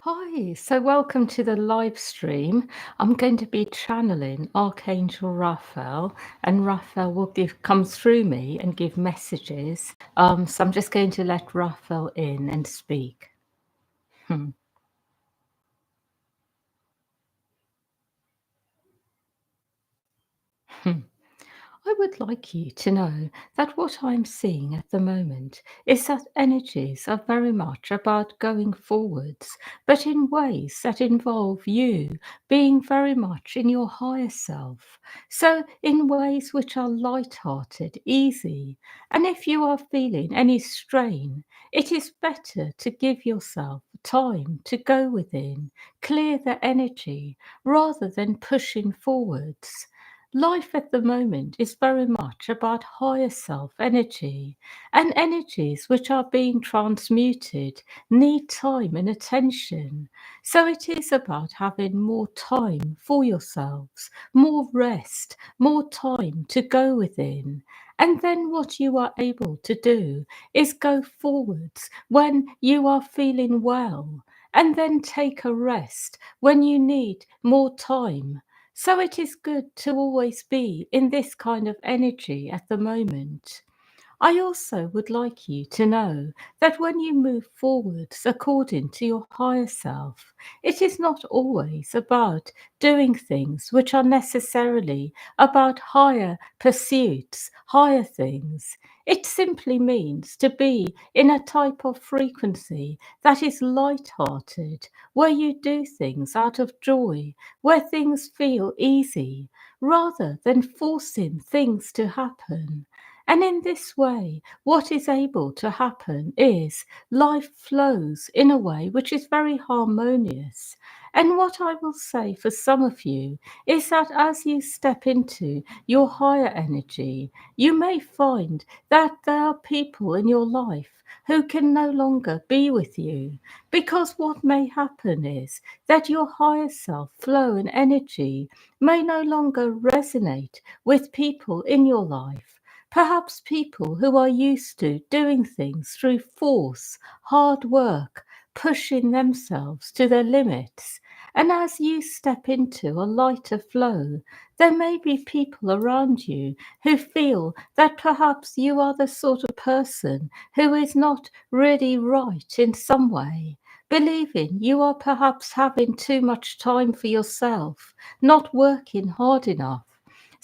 Hi, so welcome to the live stream. I'm going to be channeling Archangel Raphael, and Raphael will come through me and give messages. So I'm just going to let Raphael in and speak. Hmm. Hmm. I would like you to know that what I'm seeing at the moment is that energies are very much about going forwards, but in ways that involve you being very much in your higher self. So, in ways which are light-hearted, easy. And if you are feeling any strain, it is better to give yourself time to go within, clear the energy, rather than pushing forwards. Life at the moment is very much about higher self energy, and energies which are being transmuted need time and attention. So it is about having more time for yourselves, more rest, more time to go within. And then what you are able to do is go forwards when you are feeling well, and then take a rest when you need more time. So it is good to always be in this kind of energy at the moment. I also would like you to know that when you move forwards according to your higher self, it is not always about doing things which are necessarily about higher pursuits, higher things. It simply means to be in a type of frequency that is light-hearted, where you do things out of joy, where things feel easy, rather than forcing things to happen. And in this way, what is able to happen is life flows in a way which is very harmonious. And what I will say for some of you is that as you step into your higher energy, you may find that there are people in your life who can no longer be with you. Because what may happen is that your higher self flow and energy may no longer resonate with people in your life. Perhaps people who are used to doing things through force, hard work, pushing themselves to their limits. And as you step into a lighter flow, there may be people around you who feel that perhaps you are the sort of person who is not really right in some way, believing you are perhaps having too much time for yourself, not working hard enough.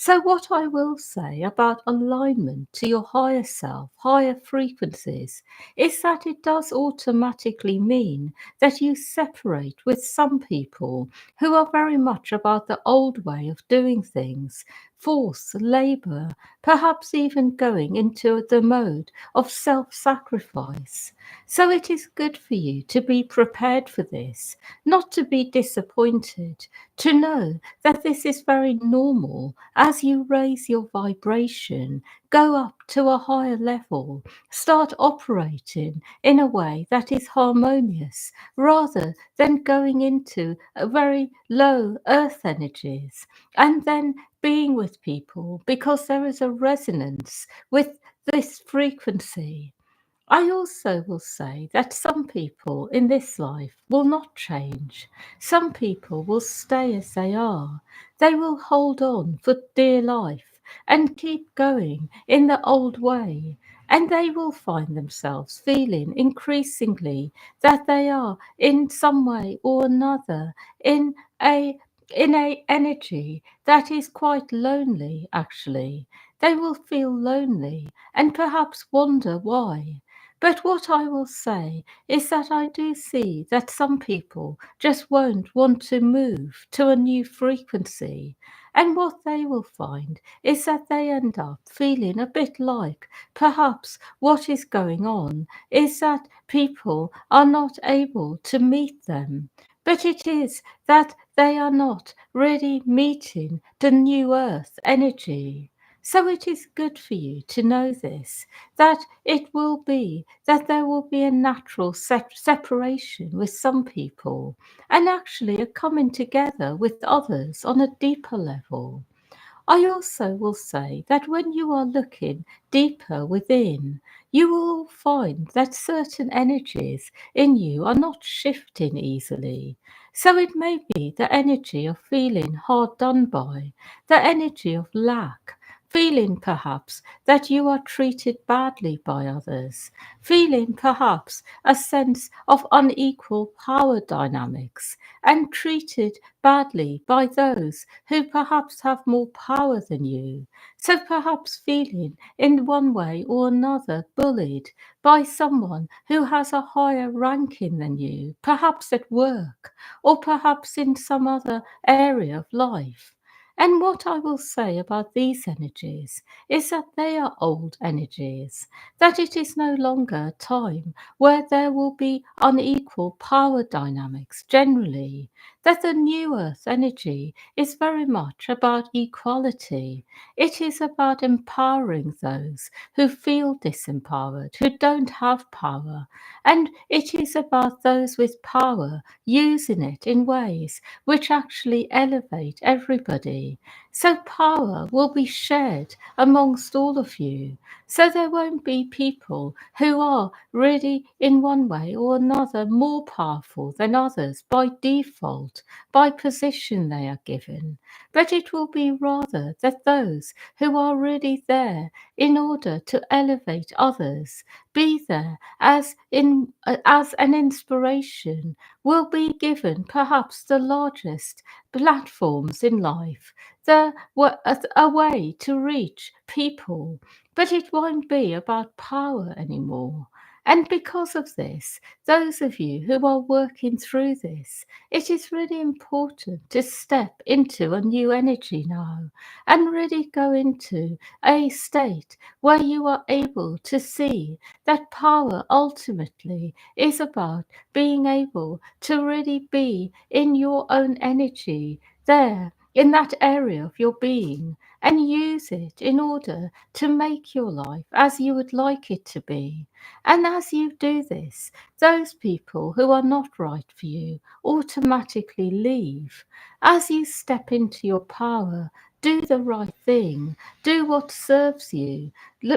So, what I will say about alignment to your higher self, higher frequencies, is that it does automatically mean that you separate with some people who are very much about the old way of doing things, force, labor, perhaps even going into the mode of self sacrifice. So, it is good for you to be prepared for this, not to be disappointed, to know that this is very normal as you raise your vibration, go up to a higher level, start operating in a way that is harmonious rather than going into a very low earth energies and then being with people because there is a resonance with this frequency. I also will say that some people in this life will not change. Some people will stay as they are. They will hold on for dear life and keep going in the old way. And they will find themselves feeling increasingly that they are in some way or another in a in a energy that is quite lonely actually. They will feel lonely and perhaps wonder why. But what I will say is that I do see that some people just won't want to move to a new frequency. And what they will find is that they end up feeling a bit like perhaps what is going on is that people are not able to meet them. But it is that they are not really meeting the new earth energy. So it is good for you to know this, that it will be that there will be a natural separation with some people and actually a coming together with others on a deeper level. I also will say that when you are looking deeper within, you will find that certain energies in you are not shifting easily. So it may be the energy of feeling hard done by, the energy of lack, feeling perhaps that you are treated badly by others, feeling perhaps a sense of unequal power dynamics and treated badly by those who perhaps have more power than you. So perhaps feeling in one way or another bullied by someone who has a higher ranking than you, perhaps at work or perhaps in some other area of life. And what I will say about these energies is that they are old energies, that it is no longer a time where there will be unequal power dynamics generally, that the new earth energy is very much about equality. It is about empowering those who feel disempowered, who don't have power, and it is about those with power using it in ways which actually elevate everybody. So power will be shared amongst all of you. So there won't be people who are really in one way or another more powerful than others by default, by position they are given. But it will be rather that those who are really there in order to elevate others, be there as an inspiration, will be given perhaps the largest platforms in life, a way to reach people, but it won't be about power anymore. And because of this, those of you who are working through this, it is really important to step into a new energy now and really go into a state where you are able to see that power ultimately is about being able to really be in your own energy there in that area of your being and use it in order to make your life as you would like it to be. And as you do this, those people who are not right for you automatically leave. As you step into your power, do the right thing, do what serves you,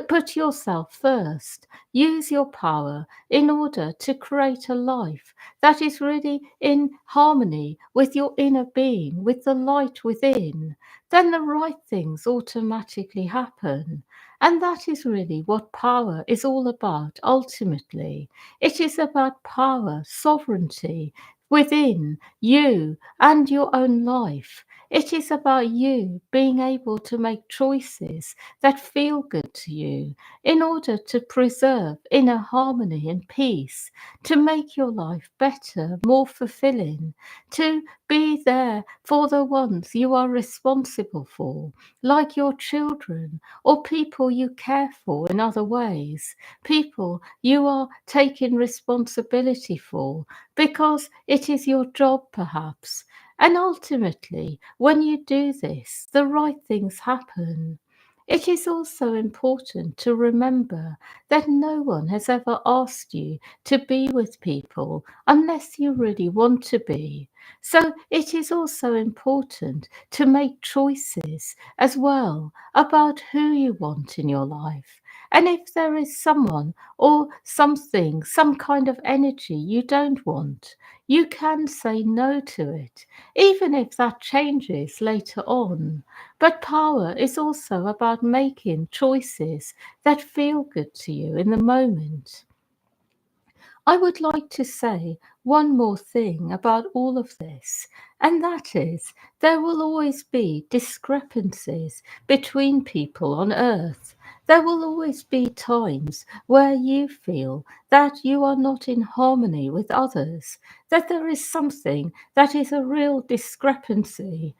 put yourself first, use your power in order to create a life that is really in harmony with your inner being, with the light within, then the right things automatically happen. And that is really what power is all about ultimately. It is about power, sovereignty within you and your own life. It is about you being able to make choices that feel good to you in order to preserve inner harmony and peace, to make your life better, more fulfilling, to be there for the ones you are responsible for, like your children or people you care for in other ways, people you are taking responsibility for because it is your job perhaps. And ultimately, when you do this, the right things happen. It is also important to remember that no one has ever asked you to be with people unless you really want to be. So it is also important to make choices as well about who you want in your life. And if there is someone or something, some kind of energy you don't want, you can say no to it, even if that changes later on. But power is also about making choices that feel good to you in the moment. I would like to say one more thing about all of this, and that is there will always be discrepancies between people on earth. There will always be times where you feel that you are not in harmony with others, that there is something that is a real discrepancy.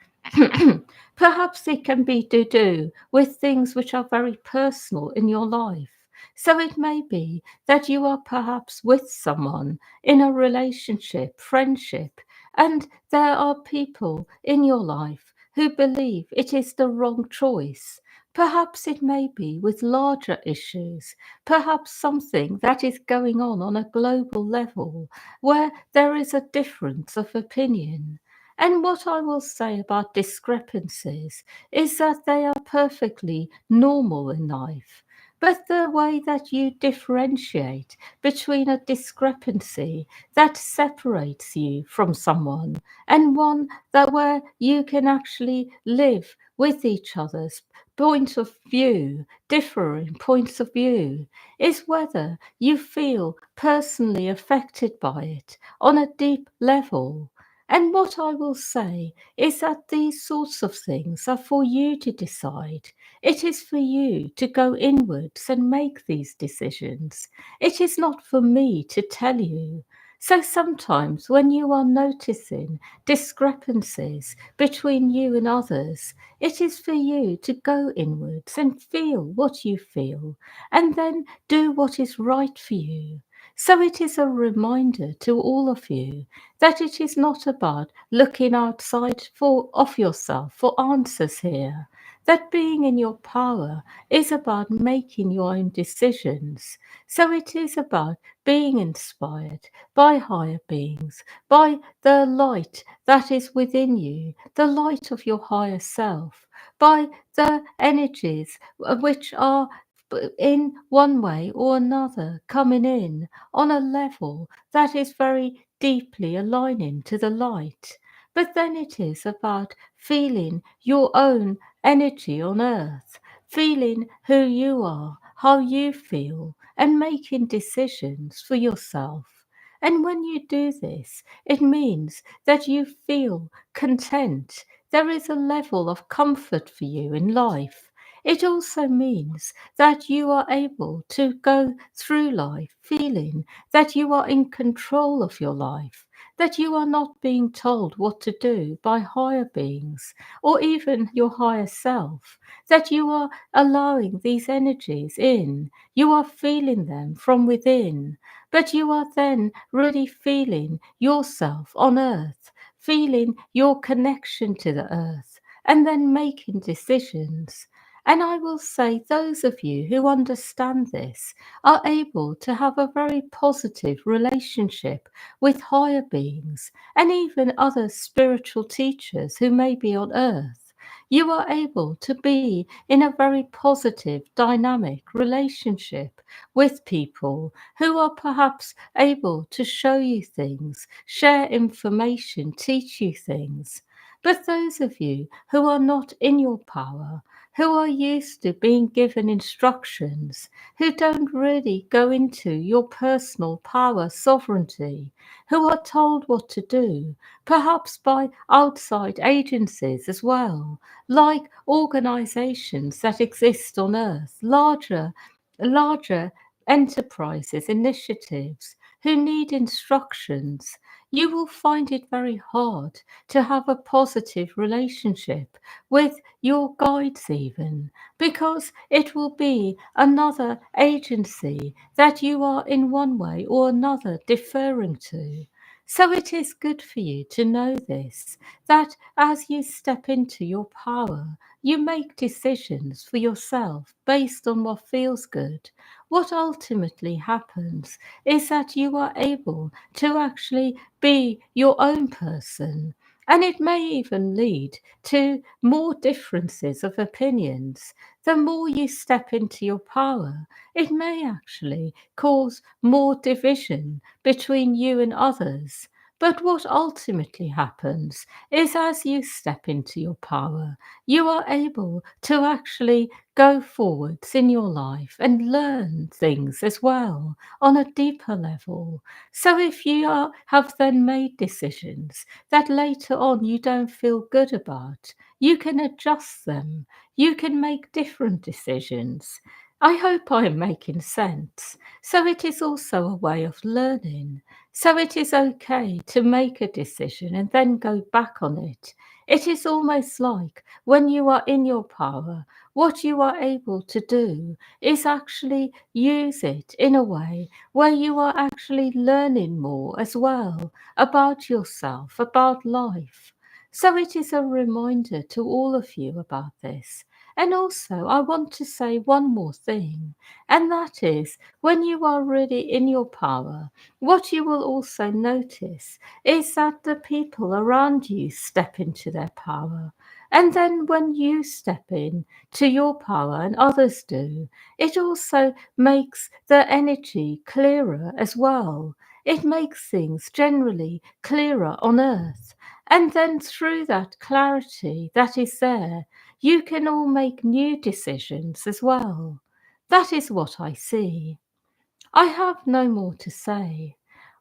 Perhaps it can be to do with things which are very personal in your life. So it may be that you are perhaps with someone in a relationship, friendship, and there are people in your life who believe it is the wrong choice. Perhaps it may be with larger issues, perhaps something that is going on a global level where there is a difference of opinion. And what I will say about discrepancies is that they are perfectly normal in life. But the way that you differentiate between a discrepancy that separates you from someone and one that where you can actually live with each other's point of view, differing points of view, is whether you feel personally affected by it on a deep level. And what I will say is that these sorts of things are for you to decide. It is for you to go inwards and make these decisions. It is not for me to tell you. So sometimes when you are noticing discrepancies between you and others, it is for you to go inwards and feel what you feel and then do what is right for you. So it is a reminder to all of you that it is not about looking outside for of yourself for answers here. That being in your power is about making your own decisions. So it is about being inspired by higher beings, by the light that is within you, the light of your higher self, by the energies which are in one way or another coming in on a level that is very deeply aligning to the light. But then it is about feeling your own energy on earth, feeling who you are, how you feel, and making decisions for yourself. And when you do this, it means that you feel content. There is a level of comfort for you in life. It also means that you are able to go through life feeling that you are in control of your life, that you are not being told what to do by higher beings or even your higher self, that you are allowing these energies in, you are feeling them from within, but you are then really feeling yourself on earth, feeling your connection to the earth, and then making decisions. And I will say, those of you who understand this are able to have a very positive relationship with higher beings and even other spiritual teachers who may be on earth. You are able to be in a very positive, dynamic relationship with people who are perhaps able to show you things, share information, teach you things. But those of you who are not in your power, who are used to being given instructions, who don't really go into your personal power sovereignty, who are told what to do, perhaps by outside agencies as well, like organizations that exist on earth, larger enterprises, initiatives, who need instructions. You will find it very hard to have a positive relationship with your guides even, because it will be another agency that you are in one way or another deferring to. So it is good for you to know this, that as you step into your power, you make decisions for yourself based on what feels good. What ultimately happens is that you are able to actually be your own person. And it may even lead to more differences of opinions. The more you step into your power, it may actually cause more division between you and others. But what ultimately happens is as you step into your power, you are able to actually go forwards in your life and learn things as well on a deeper level. So if you have then made decisions that later on you don't feel good about, you can adjust them. You can make different decisions. I hope I am making sense. So it is also a way of learning. So it is okay to make a decision and then go back on it. It is almost like when you are in your power, what you are able to do is actually use it in a way where you are actually learning more as well about yourself, about life. So it is a reminder to all of you about this. And also, I want to say one more thing, and that is when you are really in your power, what you will also notice is that the people around you step into their power. And then when you step in to your power and others do, it also makes the energy clearer as well. It makes things generally clearer on earth. And then through that clarity that is there, you can all make new decisions as well. That is what I see. I have no more to say.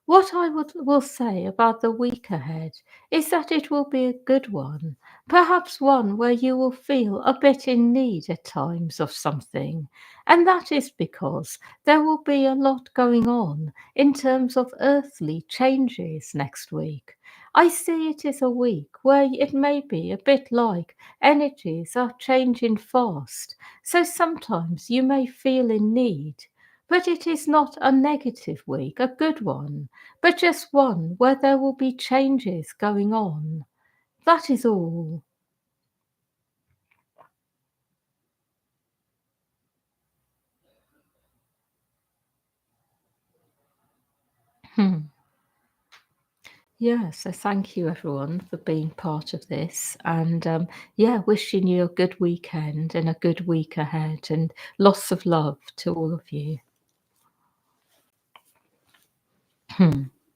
What will say about the week ahead is that it will be a good one, perhaps one where you will feel a bit in need at times of something, and that is because there will be a lot going on in terms of earthly changes next week. I see it as a week where it may be a bit like energies are changing fast, so sometimes you may feel in need. But it is not a negative week, a good one, but just one where there will be changes going on. That is all. Hmm. Yeah, so thank you everyone for being part of this. And yeah, wishing you a good weekend and a good week ahead, and lots of love to all of you. Hmm.